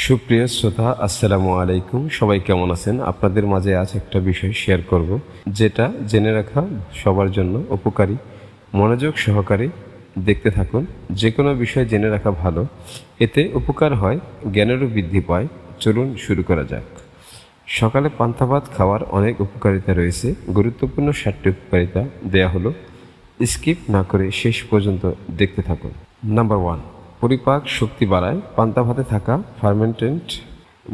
সুপ্রিয় শ্রোতা, আসসালামু আলাইকুম। সবাই কেমন আছেন? আপনাদের মাঝে আজ একটা বিষয় শেয়ার করব, যেটা জেনে রাখা সবার জন্য উপকারী। মনোযোগ সহকারে দেখতে থাকুন। যে কোনো বিষয় জেনে রাখা ভালো, এতে উপকার হয়, জ্ঞানেরও বৃদ্ধি পায়। চলুন শুরু করা যাক। সকালে পান্তা ভাত খাওয়ার অনেক উপকারিতা রয়েছে। গুরুত্বপূর্ণ 7টি উপকারিতা দেয়া হলো, স্কিপ না করে শেষ পর্যন্ত দেখতে থাকুন। নাম্বার 1, পরিপাক শক্তি বাড়ায়। পান্তা ভাতে থাকা ফার্মেন্টেন্ট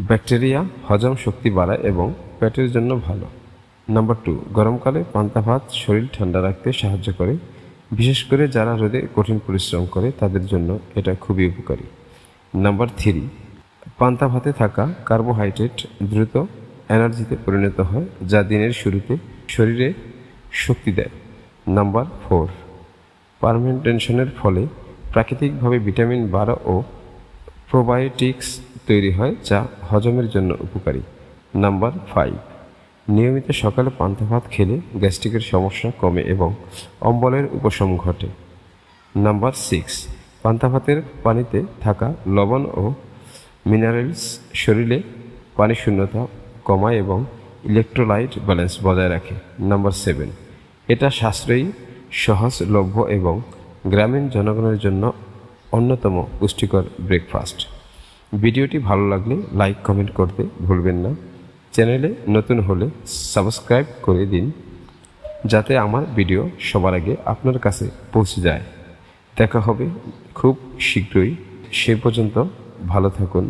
ব্যাকটেরিয়া হজম শক্তি বাড়ায় এবং পেটের জন্য ভালো। নাম্বার 2, গরমকালে পান্তা ভাত শরীর ঠান্ডা রাখতে সাহায্য করে। বিশেষ করে যারা রোদে কঠিন পরিশ্রম করে তাদের জন্য এটা খুবই উপকারী। নাম্বার 3, পান্তা ভাতে থাকা কার্বোহাইড্রেট দ্রুত এনার্জিতে পরিণত হয়, যা দিনের শুরুতে শরীরে শক্তি দেয়। নাম্বার 4, ফার্মেন্টেশনের ফলে প্রাকৃতিকভাবে ভিটামিন 12 ও প্রোবায়োটিক্স তৈরি হয়, যা হজমের জন্য উপকারী। নাম্বার 5, নিয়মিত সকালে পান্তা ভাত খেলে গ্যাস্ট্রিকের সমস্যা কমে এবং অম্বলের উপশম ঘটে। নাম্বার 6, পান্তা ভাতের পানিতে থাকা লবণ ও মিনারেলস শরীরে পানি শূন্যতা কমায় এবং ইলেকট্রোলাইট ব্যালেন্স বজায় রাখে। নাম্বার 7, এটা সাশ্রয়ী, সহজলভ্য এবং গ্রামীণ জনগণের জন্য অন্যতম পুষ্টিকর ব্রেকফাস্ট। ভিডিওটি ভালো লাগলে লাইক কমেন্ট করতে ভুলবেন না। চ্যানেলে নতুন হলে সাবস্ক্রাইব করে দিন, যাতে আমার ভিডিও সবার আগে আপনার কাছে পৌঁছে যায়। দেখা হবে খুব শীঘ্রই। সে পর্যন্ত ভালো থাকুন,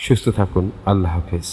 সুস্থ থাকুন। আল্লাহ হাফেজ।